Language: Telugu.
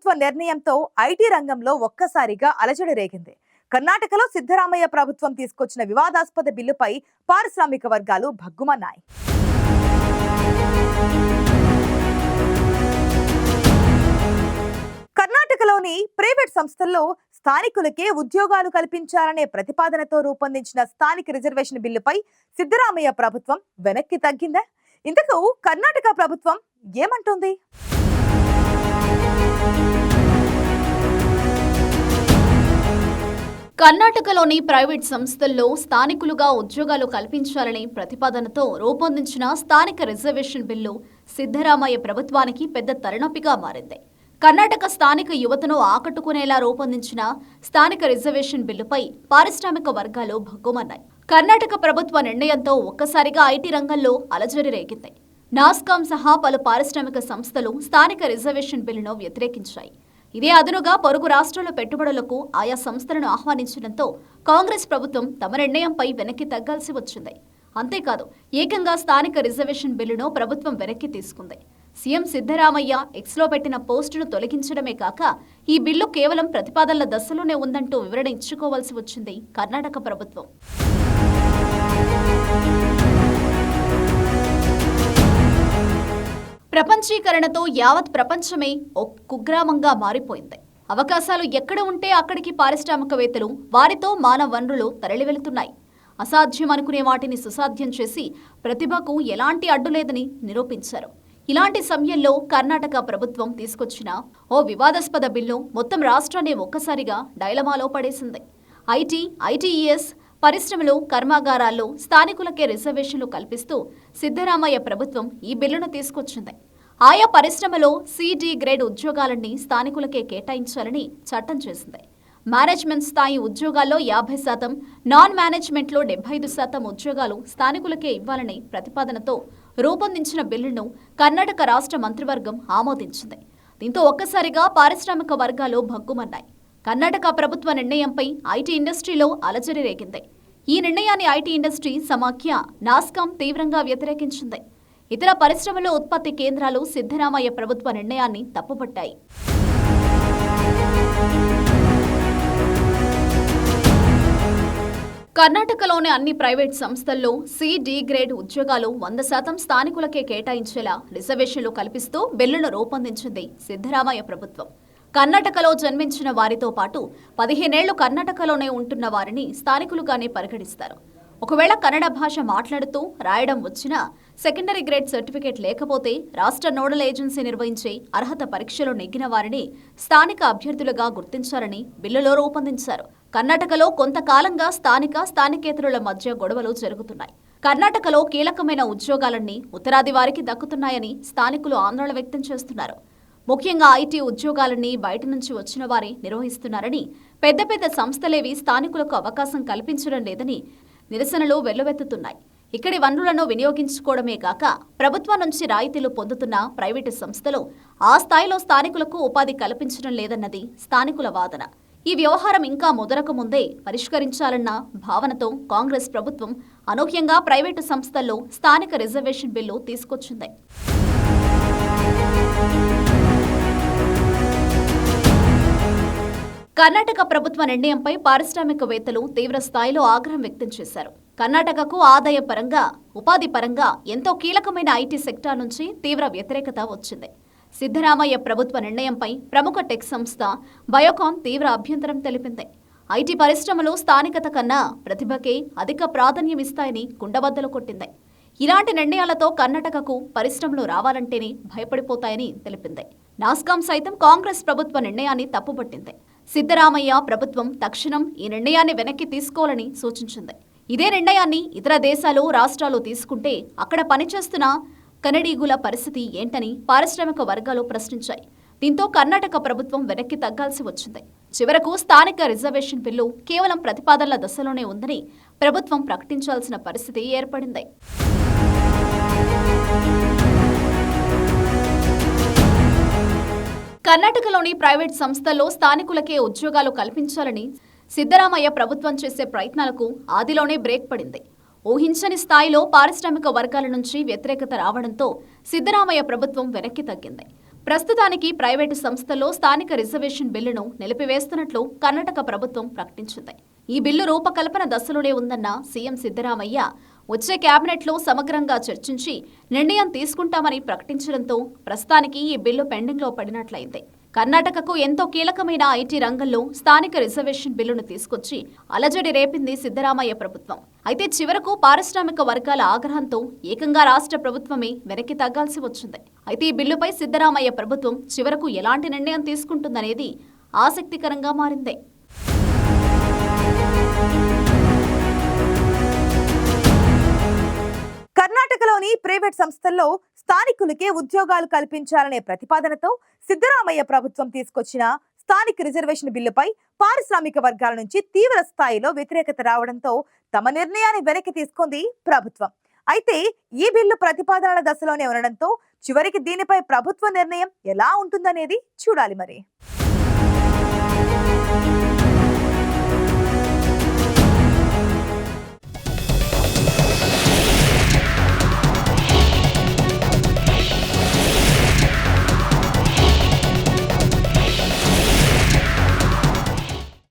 ప్రభుత్వ నిర్ణయంతో ఐటీ రంగంలో ఒక్కసారిగా అలజడి రేగింది. కర్ణాటకలో సిద్ధరామయ్య ప్రభుత్వం తీసుకొచ్చిన వివాదాస్పద బిల్లుపై పారిశ్రామిక వర్గాలు భగ్గుమన్నాయి. కర్ణాటకలోని ప్రైవేట్ సంస్థల్లో స్థానికులకే ఉద్యోగాలు కల్పించాలనే ప్రతిపాదనతో రూపొందించిన స్థానిక రిజర్వేషన్ బిల్లుపై సిద్ధరామయ్య ప్రభుత్వం వెనక్కి తగ్గిందా? ఇంతకు కర్ణాటక ప్రభుత్వం ఏమంటుంది? కర్ణాటకలోని ప్రైవేట్ సంస్థల్లో స్థానికులుగా ఉద్యోగాలు కల్పించాలనే ప్రతిపాదనతో రూపొందించిన స్థానిక రిజర్వేషన్ బిల్లు సిద్ధరామయ్య ప్రభుత్వానికి పెద్ద తలనొప్పిగా మారింది. కర్ణాటక స్థానిక యువతను ఆకట్టుకునేలా రూపొందించిన స్థానిక రిజర్వేషన్ బిల్లుపై పారిశ్రామిక వర్గాలు భగ్గుమన్నాయి. కర్ణాటక ప్రభుత్వ నిర్ణయంతో ఒక్కసారిగా ఐటీ రంగంలో అలజడి రేగింది. నాస్కాం సహా పలు పారిశ్రామిక సంస్థలు స్థానిక రిజర్వేషన్ బిల్లును వ్యతిరేకించాయి. ఇదే అదనుగా పొరుగు రాష్ట్రాల పెట్టుబడులకు ఆయా సంస్థలను ఆహ్వానించడంతో కాంగ్రెస్ ప్రభుత్వం తమ నిర్ణయంపై వెనక్కి తగ్గాల్సి వచ్చింది. అంతేకాదు, ఏకంగా స్థానిక రిజర్వేషన్ బిల్లును ప్రభుత్వం వెనక్కి తీసుకుంది. సీఎం సిద్ధరామయ్య ఎక్స్లో పెట్టిన పోస్టును తొలగించడమే కాక ఈ బిల్లు కేవలం ప్రతిపాదనల దశలోనే ఉందంటూ వివరణ ఇచ్చుకోవాల్సి వచ్చింది కర్ణాటక ప్రభుత్వం. ప్రపంచీకరణతో యావత్ ప్రపంచమే ఓ కుగ్రామంగా మారిపోయింది. అవకాశాలు ఎక్కడ ఉంటే అక్కడికి పారిశ్రామికవేత్తలు, వారితో మానవ వనరులు తరలివెళుతున్నాయి. అసాధ్యం అనుకునే వాటిని సుసాధ్యం చేసి ప్రతిభకు ఎలాంటి అడ్డు లేదని నిరూపించారు. ఇలాంటి సమయంలో కర్ణాటక ప్రభుత్వం తీసుకొచ్చిన ఓ వివాదాస్పద బిల్లు మొత్తం రాష్ట్రాన్ని ఒక్కసారిగా డైలమాలో పడేసింది. ఐటీఈఎస్ పరిశ్రమలు, కర్మాగారాల్లో స్థానికులకే రిజర్వేషన్లు కల్పిస్తూ సిద్ధరామయ్య ప్రభుత్వం ఈ బిల్లును తీసుకొచ్చింది. ఆయా పరిశ్రమలో సిడి గ్రేడ్ ఉద్యోగాలన్నీ స్థానికులకే కేటాయించాలని చట్టం చేసింది. మేనేజ్మెంట్ స్థాయి ఉద్యోగాల్లో 50%, నాన్ మేనేజ్మెంట్లో 75% ఉద్యోగాలు స్థానికులకే ఇవ్వాలనే ప్రతిపాదనతో రూపొందించిన బిల్లును కర్ణాటక రాష్ట్ర మంత్రివర్గం ఆమోదించింది. దీంతో ఒక్కసారిగా పారిశ్రామిక వర్గాలు భగ్గుమన్నాయి. కర్ణాటక ప్రభుత్వ నిర్ణయంపై ఐటీ ఇండస్ట్రీలో అలజడి రేగింది. ఈ నిర్ణయాన్ని ఐటీ ఇండస్ట్రీ సమాఖ్య నాస్కాం తీవ్రంగా వ్యతిరేకించింది. ఇతర పరిశ్రమల ఉత్పత్తి కేంద్రాలు సిద్ధరామయ్య ప్రభుత్వ నిర్ణయాన్ని తప్పుపట్టాయి. కర్ణాటకలోని అన్ని ప్రైవేట్ సంస్థల్లో సి-డి గ్రేడ్ ఉద్యోగాలు 100% స్థానికులకే కేటాయించేలా రిజర్వేషన్లు కల్పిస్తూ బిల్లును రూపొందించింది సిద్ధరామయ్య ప్రభుత్వం. కర్ణాటకలో జన్మించిన వారితో పాటు 15 ఏళ్లు కర్ణాటకలోనే ఉంటున్న వారిని స్థానికులుగానే పరిగణిస్తారు. ఒకవేళ కన్నడ భాష మాట్లాడుతూ రాయడం వచ్చినా, సెకండరీ గ్రేడ్ సర్టిఫికేట్ లేకపోతే రాష్ట్ర నోడల్ ఏజెన్సీ నిర్వహించే అర్హత పరీక్షలో నెగ్గిన వారిని స్థానిక అభ్యర్థులుగా గుర్తించాలని బిల్లులో రూపొందించారు. కర్ణాటకలో కొంతకాలంగా స్థానికేతరుల మధ్య గొడవలు జరుగుతున్నాయి. కర్ణాటకలో కీలకమైన ఉద్యోగాలన్నీ ఉత్తరాది వారికి దక్కుతున్నాయని స్థానికులు ఆందోళన వ్యక్తం చేస్తున్నారు. ముఖ్యంగా ఐటీ ఉద్యోగాలన్నీ బయట నుంచి వచ్చిన వారే నిర్వహిస్తున్నారని, పెద్ద పెద్ద సంస్థలేవి స్థానికులకు అవకాశం కల్పించడం లేదని నిరసనలు వెల్లువెత్తుతున్నాయి. ఇక్కడి వనరులను వినియోగించుకోవడమే కాక ప్రభుత్వం నుంచి రాయితీలు పొందుతున్న ప్రైవేటు సంస్థలు ఆ స్థాయిలో స్థానికులకు ఉపాధి కల్పించడం లేదన్నది స్థానికుల వాదన. ఈ వ్యవహారం ఇంకా ముదరక ముందే పరిష్కరించాలన్న భావనతో కాంగ్రెస్ ప్రభుత్వం అనూహ్యంగా ప్రైవేటు సంస్థల్లో స్థానిక రిజర్వేషన్ బిల్లు తీసుకొచ్చింది. కర్ణాటక ప్రభుత్వ నిర్ణయంపై పారిశ్రామికవేత్తలు తీవ్ర స్థాయిలో ఆగ్రహం వ్యక్తం చేశారు. కర్ణాటకకు ఆదాయ పరంగా, ఉపాధి పరంగా ఎంతో కీలకమైన ఐటీ సెక్టార్ నుంచి తీవ్ర వ్యతిరేకత వచ్చింది. సిద్ధరామయ్య ప్రభుత్వ నిర్ణయంపై ప్రముఖ టెక్ సంస్థ బయోకాన్ తీవ్ర అభ్యంతరం తెలిపింది. ఐటీ పరిశ్రమలు స్థానికత కన్నా ప్రతిభకే అధిక ప్రాధాన్యం ఇస్తాయని కుండబద్దలు కొట్టింది. ఇలాంటి నిర్ణయాలతో కర్ణాటకకు పరిశ్రమలు రావాలంటేనే భయపడిపోతాయని తెలిపింది. నాస్కాం సైతం కాంగ్రెస్ ప్రభుత్వ నిర్ణయాన్ని తప్పుపట్టింది. సిద్ధరామయ్య ప్రభుత్వం తక్షణం ఈ నిర్ణయాన్ని వెనక్కి తీసుకోవాలని సూచించింది. ఇదే నిర్ణయాన్ని ఇతర దేశాలు, రాష్ట్రాలు తీసుకుంటే అక్కడ పనిచేస్తున్న కనడీగుల పరిస్థితి ఏంటని పారిశ్రామిక వర్గాలు ప్రశ్నించాయి. దీంతో కర్ణాటక ప్రభుత్వం వెనక్కి తగ్గాల్సి వచ్చింది. చివరకు స్థానిక రిజర్వేషన్ బిల్లు కేవలం ప్రతిపాదనల దశలోనే ఉందని ప్రభుత్వం ప్రకటించాల్సిన పరిస్థితి ఏర్పడింది. కర్ణాటకలోని ప్రైవేట్ సంస్థల్లో స్థానికులకే ఉద్యోగాలు కల్పించాలని సిద్ధరామయ్య ప్రభుత్వం చేసే ప్రయత్నాలకు ఆదిలోనే బ్రేక్ పడింది. ఊహించని స్థాయిలో పారిశ్రామిక వర్గాల నుంచి వ్యతిరేకత రావడంతో సిద్ధరామయ్య ప్రభుత్వం వెనక్కి తగ్గింది. ప్రస్తుతానికి ప్రైవేటు సంస్థల్లో స్థానిక రిజర్వేషన్ బిల్లును నిలిపివేస్తున్నట్లు కర్ణాటక ప్రభుత్వం ప్రకటించింది. ఈ బిల్లు రూపకల్పన దశలోనే ఉందన్న సీఎం సిద్ధరామయ్య వచ్చే కేబినెట్లో సమగ్రంగా చర్చించి నిర్ణయం తీసుకుంటామని ప్రకటించడంతో ప్రస్తుతానికి ఈ బిల్లు పెండింగ్లో పడినట్లయింది. కర్ణాటకకు ఎంతో కీలకమైన ఐటీ రంగంలో స్థానిక రిజర్వేషన్ బిల్లును తీసుకొచ్చి అలజడి రేపింది సిద్ధరామయ్య ప్రభుత్వం. అయితే చివరకు పారిశ్రామిక వర్గాల ఆగ్రహంతో ఏకంగా రాష్ట్ర ప్రభుత్వమే వెనక్కి తగ్గాల్సి వచ్చింది. అయితే ఈ బిల్లుపై సిద్ధరామయ్య ప్రభుత్వం చివరకు ఎలాంటి నిర్ణయం తీసుకుంటుందనేది ఆసక్తికరంగా మారింది. కర్ణాటకలోని ప్రైవేట్ సంస్థల్లో స్థానికులకే ఉద్యోగాలు కల్పించాలనే ప్రతిపాదనతో సిద్ధరామయ్య ప్రభుత్వం తీసుకొచ్చిన స్థానిక రిజర్వేషన్ బిల్లుపై పారిశ్రామిక వర్గాల నుంచి తీవ్ర స్థాయిలో వ్యతిరేకత రావడంతో తమ నిర్ణయాన్ని వెనక్కి తీసుకుంది ప్రభుత్వం. అయితే ఈ బిల్లు ప్రతిపాదనల దశలోనే ఉండడంతో చివరికి దీనిపై ప్రభుత్వ నిర్ణయం ఎలా ఉంటుందనేది చూడాలి మరి.